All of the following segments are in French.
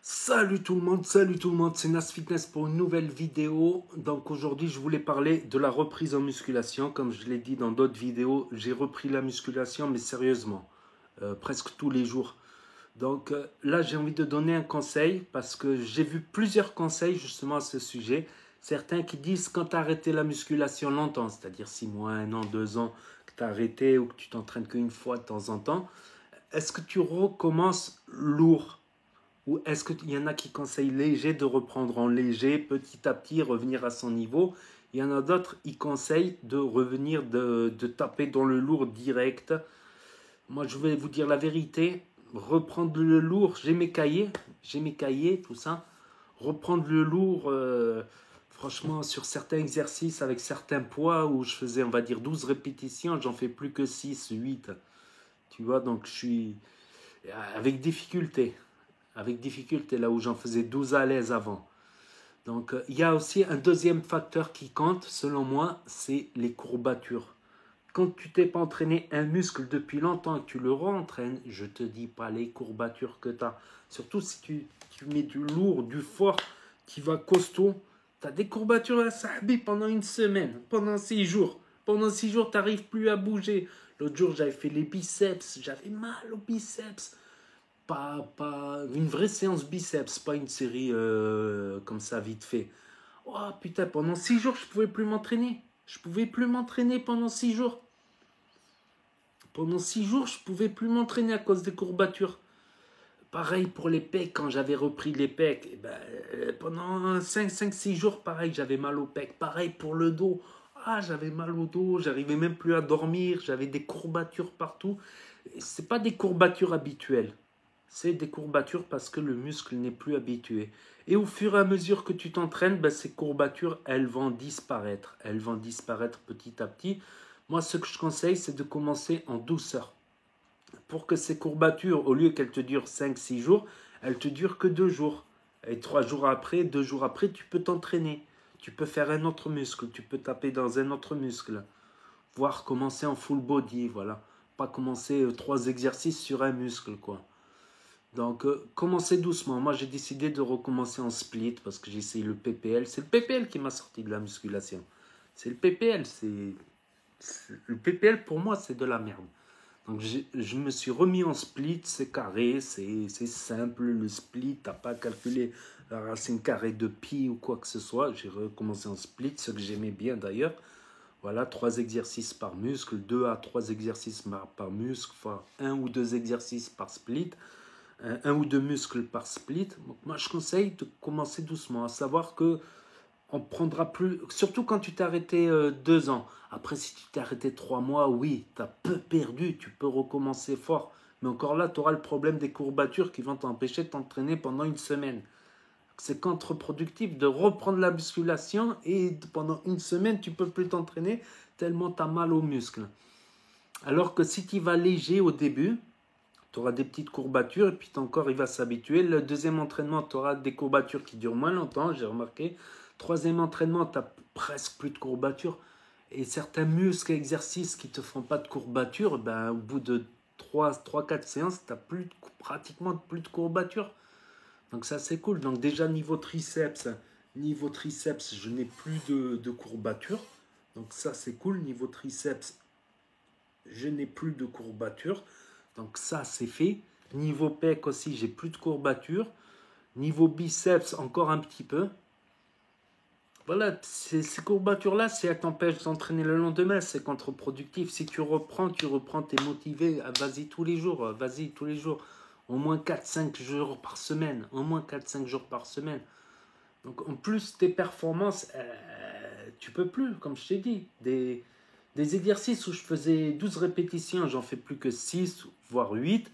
Salut tout le monde, c'est Nas Fitness pour une nouvelle vidéo. Donc aujourd'hui, je voulais parler de la reprise en musculation. Comme je l'ai dit dans d'autres vidéos, j'ai repris la musculation, mais sérieusement, presque tous les jours. Donc là, j'ai envie de donner un conseil parce que j'ai vu plusieurs conseils justement à ce sujet. Certains qui disent quand tu as arrêté la musculation longtemps, c'est-à-dire 6 mois, 1 an, 2 ans, que tu as arrêté ou que tu t'entraînes qu'une fois de temps en temps, est-ce que tu recommences lourd? Ou est-ce qu'il y en a qui conseillent léger de reprendre en léger, petit à petit revenir à son niveau? Il y en a d'autres qui conseillent de revenir, de taper dans le lourd direct. Moi, je vais vous dire la vérité. Reprendre le lourd, j'ai mes cahiers, tout ça. Reprendre le lourd, franchement, sur certains exercices avec certains poids où je faisais, on va dire, 12 répétitions, j'en fais plus que 6, 8. Tu vois, donc je suis avec difficulté. Avec difficulté, là où j'en faisais 12 à l'aise avant. Donc, il y a aussi un deuxième facteur qui compte, selon moi, c'est les courbatures. Quand tu t'es pas entraîné un muscle depuis longtemps et que tu le rentraînes, je te dis pas les courbatures que tu as. Surtout si tu mets du lourd, du fort, qui va costaud, tu as des courbatures à sahabi pendant une semaine, pendant 6 jours. Pendant 6 jours, tu n'arrives plus à bouger. L'autre jour, j'avais fait les biceps, j'avais mal aux biceps. Pas une vraie séance biceps, pas une série comme ça vite fait. Oh putain, pendant 6 jours, je pouvais plus m'entraîner. Je pouvais plus m'entraîner pendant 6 jours. Pendant 6 jours, je pouvais plus m'entraîner à cause des courbatures. Pareil pour les pecs, quand j'avais repris les pecs. Eh ben, pendant 5-6 jours, pareil, j'avais mal aux pecs. Pareil pour le dos. Ah, j'avais mal au dos, j'arrivais même plus à dormir, j'avais des courbatures partout. C'est pas des courbatures habituelles. C'est des courbatures parce que le muscle n'est plus habitué. Et au fur et à mesure que tu t'entraînes, ben, ces courbatures, elles vont disparaître. Elles vont disparaître petit à petit. Moi, ce que je conseille, c'est de commencer en douceur. Pour que ces courbatures, au lieu qu'elles te durent 5-6 jours, elles te durent que 2 jours. Et 3 jours après, 2 jours après, tu peux t'entraîner. Tu peux faire un autre muscle. Tu peux taper dans un autre muscle. Voire commencer en full body, voilà. Pas commencer 3 exercices sur un muscle, quoi. Donc, commencez doucement. Moi, j'ai décidé de recommencer en split parce que j'ai essayé le PPL. C'est le PPL qui m'a sorti de la musculation. C'est le PPL. Le PPL, pour moi, c'est de la merde. Donc, je me suis remis en split. C'est carré, c'est simple. Le split, t'as pas calculé la racine carrée de pi ou quoi que ce soit. J'ai recommencé en split, ce que j'aimais bien d'ailleurs. Voilà, 3 exercices par muscle, 2 à 3 exercices par muscle, enfin 1 ou 2 exercices par split. Un ou deux muscles par split. Donc, moi, je conseille de commencer doucement, à savoir que on prendra plus, surtout quand tu t'es arrêté 2 ans. Après, si tu t'es arrêté 3 mois, oui, tu as peu perdu, tu peux recommencer fort. Mais encore là, tu auras le problème des courbatures qui vont t'empêcher de t'entraîner pendant une semaine. C'est contre-productif de reprendre la musculation et pendant une semaine, tu peux plus t'entraîner tellement tu as mal aux muscles. Alors que si tu vas léger au début, tu auras des petites courbatures et puis ton corps il va s'habituer. Le deuxième entraînement, tu auras des courbatures qui durent moins longtemps, j'ai remarqué. Troisième entraînement, tu n'as presque plus de courbatures. Et certains muscles et exercices qui ne te font pas de courbatures, ben, au bout de 3-4 séances, tu n'as pratiquement plus de courbatures. Donc ça c'est cool. Donc déjà niveau triceps, je n'ai plus de courbatures. Donc ça c'est cool. Niveau triceps, je n'ai plus de courbatures. Donc ça, c'est fait. Niveau pec aussi, j'ai plus de courbatures. Niveau biceps, encore un petit peu. Voilà, ces courbatures-là, si elles t'empêchent d'entraîner le lendemain, c'est contre-productif. Si tu reprends, tu es motivé. Vas-y tous les jours, vas-y tous les jours. Au moins 4-5 jours par semaine. Au moins 4-5 jours par semaine. Donc en plus, tes performances, tu peux plus, comme je t'ai dit. Des exercices où je faisais 12 répétitions, j'en fais plus que 6, voire 8.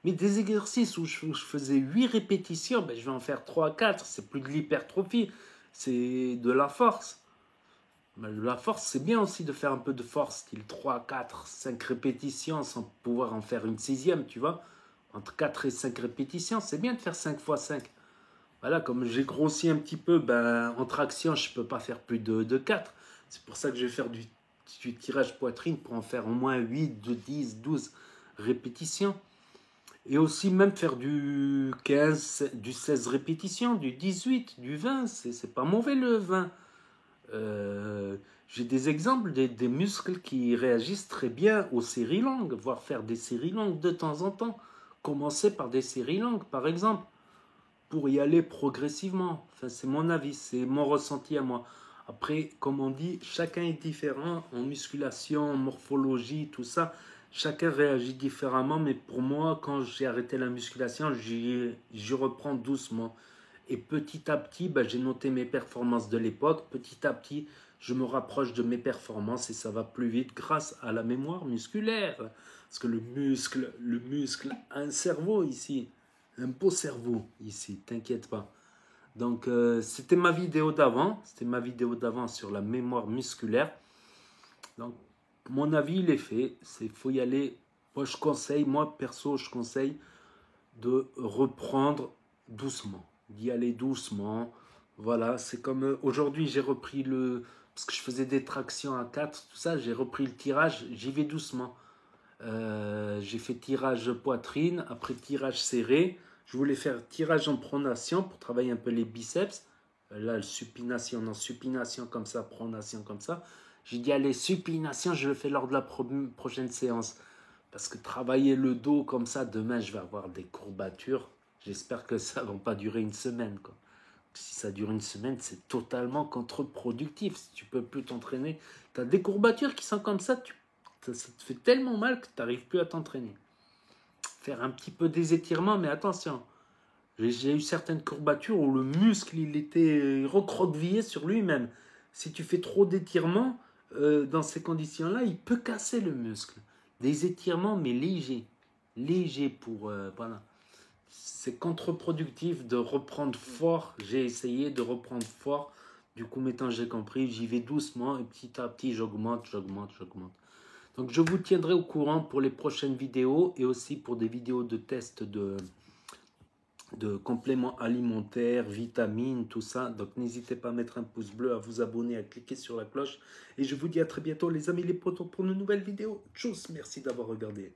Mais des exercices où je faisais 8 répétitions, ben, je vais en faire 3 à 4. C'est plus de l'hypertrophie, c'est de la force. Ben, la force, c'est bien aussi de faire un peu de force, style 3, 4, 5 répétitions sans pouvoir en faire une sixième, tu vois. Entre 4 et 5 répétitions, c'est bien de faire 5 fois 5. Voilà, comme j'ai grossi un petit peu, ben, en traction, je ne peux pas faire plus de 4. C'est pour ça que je vais faire du tirage poitrine pour en faire au moins 8, de 10, 12 répétitions. Et aussi même faire du 15, du 16 répétitions, du 18, du 20, c'est pas mauvais le 20. J'ai des exemples des muscles qui réagissent très bien aux séries longues, voire faire des séries longues de temps en temps. Commencer par des séries longues, par exemple, pour y aller progressivement. Enfin, c'est mon avis, c'est mon ressenti à moi. Après, comme on dit, chacun est différent en musculation, en morphologie, tout ça. Chacun réagit différemment, mais pour moi, quand j'ai arrêté la musculation, j'y reprends doucement. Et petit à petit, bah, j'ai noté mes performances de l'époque. Petit à petit, je me rapproche de mes performances et ça va plus vite grâce à la mémoire musculaire. Parce que le muscle a un cerveau ici, un beau cerveau ici, t'inquiète pas. Donc, c'était ma vidéo d'avant sur la mémoire musculaire. Donc, mon avis, il est fait. Il faut y aller. Moi perso, je conseille de reprendre doucement, d'y aller doucement. Voilà, c'est comme aujourd'hui, j'ai repris parce que je faisais des tractions à 4, tout ça, j'ai repris le tirage, j'y vais doucement. J'ai fait tirage poitrine, après tirage serré. Je voulais faire tirage en pronation pour travailler un peu les biceps. Là, le supination, non, supination comme ça, pronation comme ça. J'ai dit, allez, supination, je le fais lors de la prochaine séance. Parce que travailler le dos comme ça, demain, je vais avoir des courbatures. J'espère que ça ne va pas durer une semaine, quoi. Si ça dure une semaine, c'est totalement contre-productif. Si tu peux plus t'entraîner, tu as des courbatures qui sont comme ça, ça te fait tellement mal que tu n'arrives plus à t'entraîner. Faire un petit peu des étirements, mais attention. J'ai eu certaines courbatures où le muscle, il était recroquevillé sur lui-même. Si tu fais trop d'étirements, dans ces conditions-là, il peut casser le muscle. Des étirements, mais légers. Légers pour... voilà. C'est contre-productif de reprendre fort. J'ai essayé de reprendre fort. Du coup, maintenant j'ai compris, j'y vais doucement et petit à petit, j'augmente. Donc, je vous tiendrai au courant pour les prochaines vidéos et aussi pour des vidéos de tests de compléments alimentaires, vitamines, tout ça. Donc, n'hésitez pas à mettre un pouce bleu, à vous abonner, à cliquer sur la cloche. Et je vous dis à très bientôt, les amis, les potos, pour une nouvelle vidéo. Tchuss, merci d'avoir regardé.